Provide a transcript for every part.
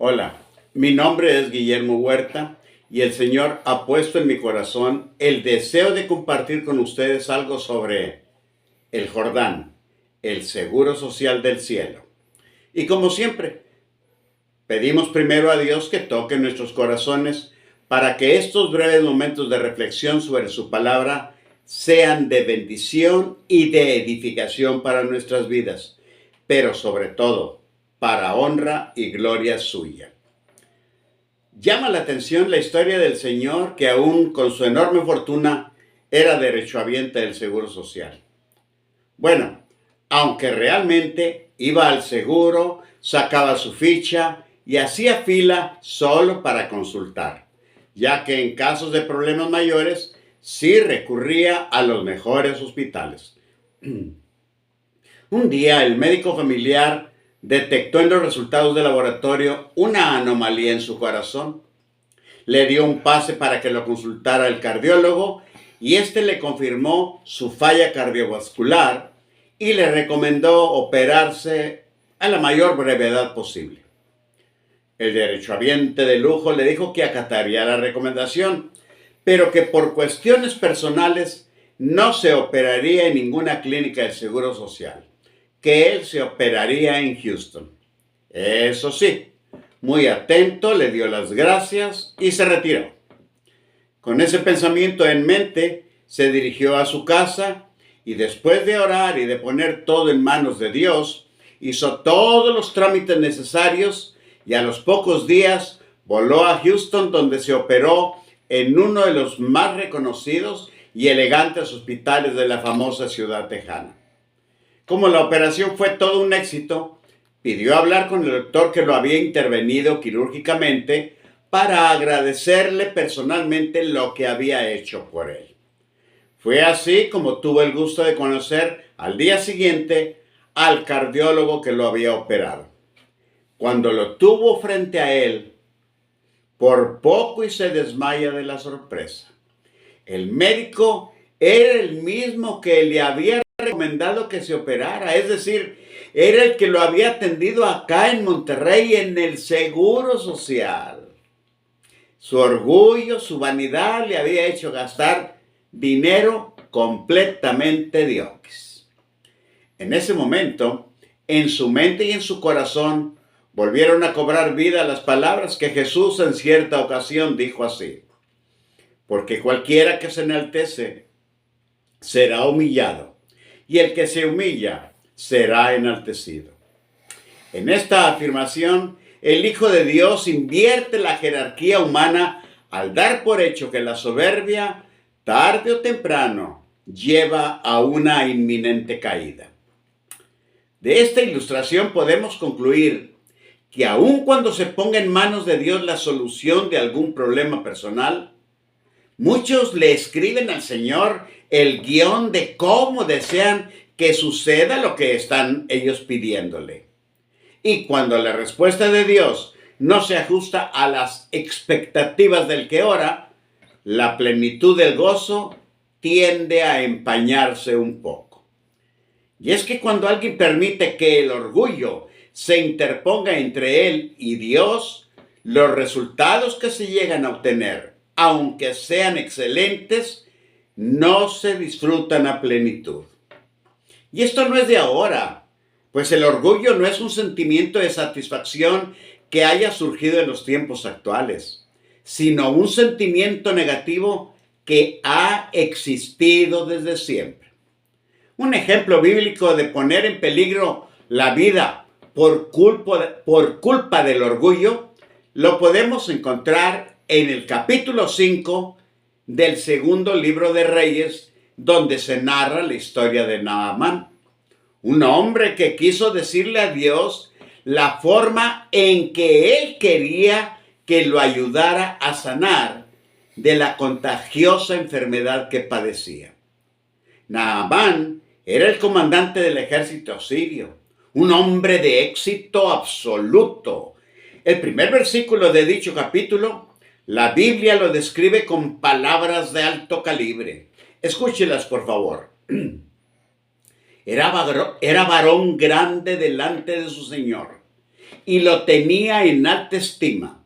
Hola, mi nombre es Guillermo Huerta y el Señor ha puesto en mi corazón el deseo de compartir con ustedes algo sobre el Jordán, el Seguro Social del Cielo. Y como siempre, pedimos primero a Dios que toque nuestros corazones para que estos breves momentos de reflexión sobre su palabra sean de bendición y de edificación para nuestras vidas, pero sobre todo para honra y gloria suya. Llama la atención la historia del señor que aún con su enorme fortuna era derechohabiente del Seguro Social. Bueno, aunque realmente iba al seguro, sacaba su ficha y hacía fila solo para consultar, ya que en casos de problemas mayores sí recurría a los mejores hospitales. Un día el médico familiar detectó en los resultados de laboratorio una anomalía en su corazón. Le dio un pase para que lo consultara el cardiólogo y éste le confirmó su falla cardiovascular y le recomendó operarse a la mayor brevedad posible. El derechohabiente de lujo le dijo que acataría la recomendación, pero que por cuestiones personales no se operaría en ninguna clínica del Seguro Social, que él se operaría en Houston. Eso sí, muy atento, le dio las gracias y se retiró. Con ese pensamiento en mente, se dirigió a su casa y después de orar y de poner todo en manos de Dios, hizo todos los trámites necesarios y a los pocos días voló a Houston, donde se operó en uno de los más reconocidos y elegantes hospitales de la famosa ciudad tejana. Como la operación fue todo un éxito, pidió hablar con el doctor que lo había intervenido quirúrgicamente para agradecerle personalmente lo que había hecho por él. Fue así como tuvo el gusto de conocer al día siguiente al cardiólogo que lo había operado. Cuando lo tuvo frente a él, por poco y se desmaya de la sorpresa. El médico era el mismo que le había recomendado que se operara, es decir, era el que lo había atendido acá en Monterrey en el Seguro Social. Su orgullo, su vanidad le había hecho gastar dinero completamente diokis. En ese momento, en su mente y en su corazón, volvieron a cobrar vida las palabras que Jesús en cierta ocasión dijo así: porque cualquiera que se enaltece será humillado, y el que se humilla será enaltecido. En esta afirmación, el Hijo de Dios invierte la jerarquía humana al dar por hecho que la soberbia, tarde o temprano, lleva a una inminente caída. De esta ilustración podemos concluir que aun cuando se ponga en manos de Dios la solución de algún problema personal, muchos le escriben al Señor el guión de cómo desean que suceda lo que están ellos pidiéndole. Y cuando la respuesta de Dios no se ajusta a las expectativas del que ora, la plenitud del gozo tiende a empañarse un poco. Y es que cuando alguien permite que el orgullo se interponga entre él y Dios, los resultados que se llegan a obtener, aunque sean excelentes, no se disfrutan a plenitud. Y esto no es de ahora, pues el orgullo no es un sentimiento de satisfacción que haya surgido en los tiempos actuales, sino un sentimiento negativo que ha existido desde siempre. Un ejemplo bíblico de poner en peligro la vida por culpa del orgullo lo podemos encontrar en el capítulo 5 del segundo libro de Reyes, donde se narra la historia de Naamán, un hombre que quiso decirle a Dios la forma en que él quería que lo ayudara a sanar de la contagiosa enfermedad que padecía. Naamán era el comandante del ejército asirio, un hombre de éxito absoluto. El primer versículo de dicho capítulo, la Biblia lo describe con palabras de alto calibre. Escúchelas, por favor. Era varón grande delante de su Señor y lo tenía en alta estima,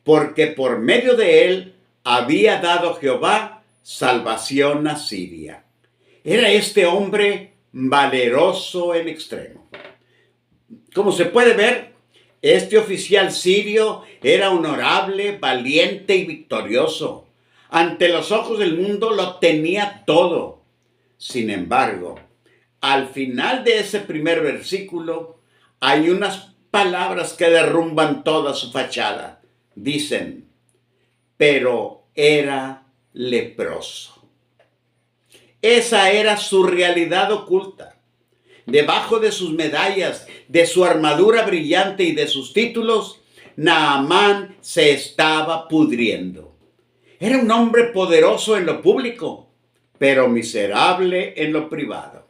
porque por medio de él había dado Jehová salvación a Siria. Era este hombre valeroso en extremo. Como se puede ver, este oficial sirio era honorable, valiente y victorioso. Ante los ojos del mundo lo tenía todo. Sin embargo, al final de ese primer versículo hay unas palabras que derrumban toda su fachada. Dicen, pero era leproso. Esa era su realidad oculta. Debajo de sus medallas, de su armadura brillante y de sus títulos, Naamán se estaba pudriendo. Era un hombre poderoso en lo público, pero miserable en lo privado.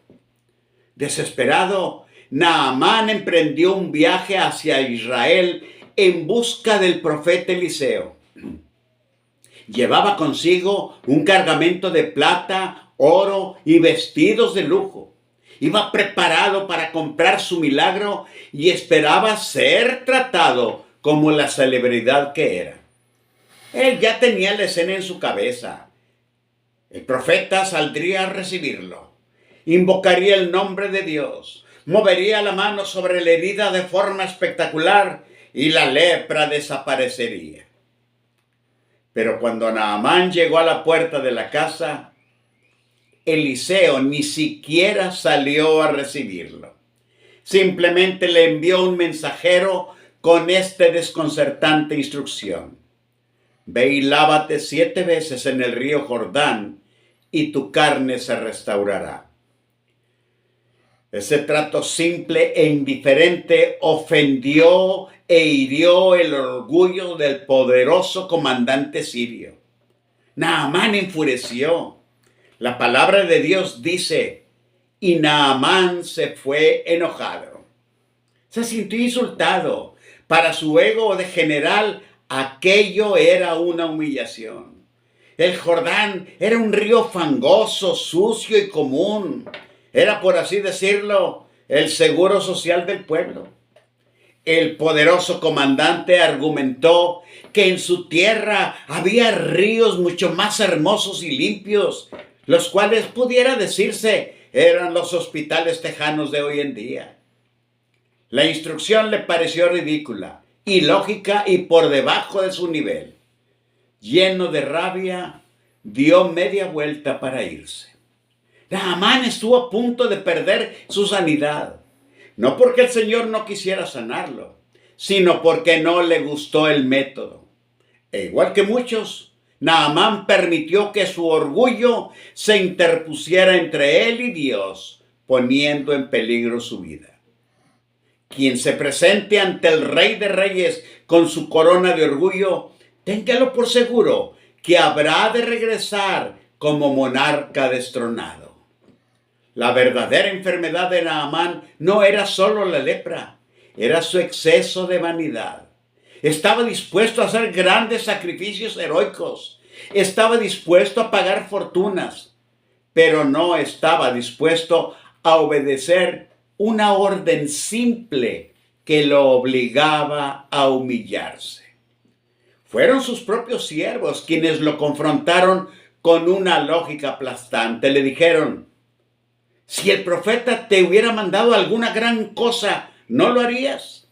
Desesperado, Naamán emprendió un viaje hacia Israel en busca del profeta Eliseo. Llevaba consigo un cargamento de plata, oro y vestidos de lujo. Iba preparado para comprar su milagro y esperaba ser tratado como la celebridad que era. Él ya tenía la escena en su cabeza. El profeta saldría a recibirlo, invocaría el nombre de Dios, movería la mano sobre la herida de forma espectacular y la lepra desaparecería. Pero cuando Naamán llegó a la puerta de la casa, Eliseo ni siquiera salió a recibirlo. Simplemente le envió un mensajero con esta desconcertante instrucción: ve y lávate 7 veces en el río Jordán y tu carne se restaurará. Ese trato simple e indiferente ofendió e hirió el orgullo del poderoso comandante sirio. Naamán enfureció. La palabra de Dios dice, y Naamán se fue enojado. Se sintió insultado. Para su ego de general, aquello era una humillación. El Jordán era un río fangoso, sucio y común. Era, por así decirlo, el seguro social del pueblo. El poderoso comandante argumentó que en su tierra había ríos mucho más hermosos y limpios, los cuales pudiera decirse eran los hospitales tejanos de hoy en día. La instrucción le pareció ridícula, ilógica y por debajo de su nivel. Lleno de rabia, dio media vuelta para irse. Naamán estuvo a punto de perder su sanidad, no porque el Señor no quisiera sanarlo, sino porque no le gustó el método. E igual que muchos, Naamán permitió que su orgullo se interpusiera entre él y Dios, poniendo en peligro su vida. Quien se presente ante el Rey de Reyes con su corona de orgullo, téngalo por seguro que habrá de regresar como monarca destronado. La verdadera enfermedad de Naamán no era solo la lepra, era su exceso de vanidad. Estaba dispuesto a hacer grandes sacrificios heroicos, estaba dispuesto a pagar fortunas, pero no estaba dispuesto a obedecer una orden simple que lo obligaba a humillarse. Fueron sus propios siervos quienes lo confrontaron con una lógica aplastante. Le dijeron, si el profeta te hubiera mandado alguna gran cosa, ¿no lo harías?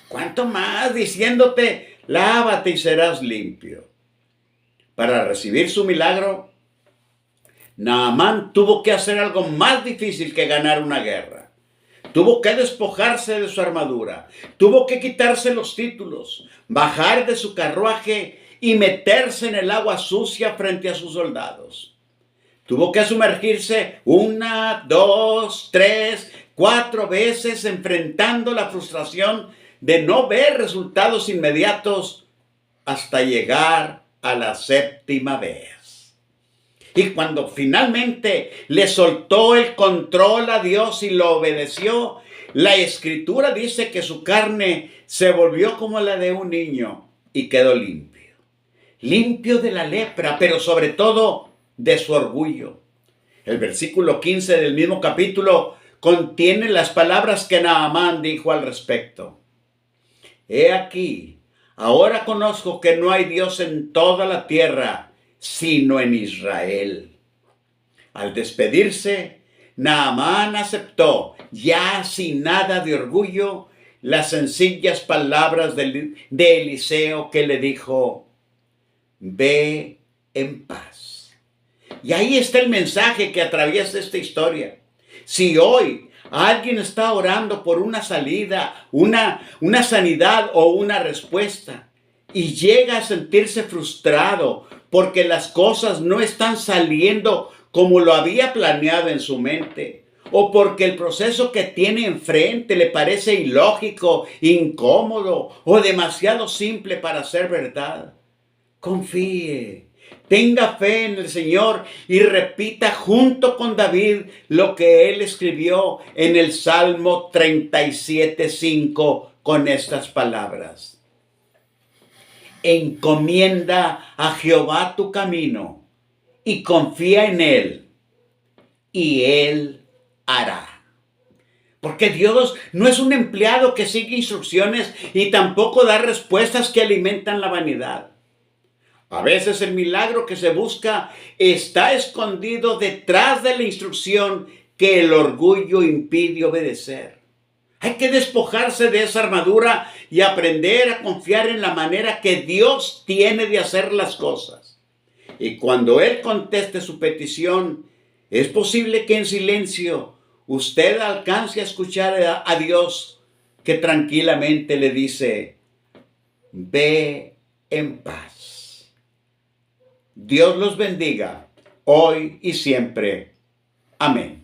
¿Cuánto más diciéndote, lávate y serás limpio? Para recibir su milagro, Naamán tuvo que hacer algo más difícil que ganar una guerra. Tuvo que despojarse de su armadura, tuvo que quitarse los títulos, bajar de su carruaje y meterse en el agua sucia frente a sus soldados. Tuvo que sumergirse 1, 2, 3, 4 veces enfrentando la frustración de no ver resultados inmediatos hasta llegar a la 7ª vez. Y cuando finalmente le soltó el control a Dios y lo obedeció, la Escritura dice que su carne se volvió como la de un niño y quedó limpio. Limpio de la lepra, pero sobre todo de su orgullo. El versículo 15 del mismo capítulo contiene las palabras que Naamán dijo al respecto. he aquí, ahora conozco que no hay Dios en toda la tierra, sino en Israel. Al despedirse, Naamán aceptó, ya sin nada de orgullo, las sencillas palabras de Eliseo, que le dijo: ve en paz. Y ahí está el mensaje que atraviesa esta historia. Si hoy alguien está orando por una salida, una sanidad o una respuesta, y llega a sentirse frustrado porque las cosas no están saliendo como lo había planeado en su mente, o porque el proceso que tiene enfrente le parece ilógico, incómodo o demasiado simple para ser verdad, confíe, tenga fe en el Señor y repita junto con David lo que él escribió en el Salmo 37:5 con estas palabras: encomienda a Jehová tu camino y confía en Él, y Él hará. Porque Dios no es un empleado que sigue instrucciones y tampoco da respuestas que alimentan la vanidad. A veces el milagro que se busca está escondido detrás de la instrucción que el orgullo impide obedecer. Hay que despojarse de esa armadura y aprender a confiar en la manera que Dios tiene de hacer las cosas. Y cuando Él conteste su petición, es posible que en silencio usted alcance a escuchar a Dios, que tranquilamente le dice: ve en paz. Dios los bendiga hoy y siempre. Amén.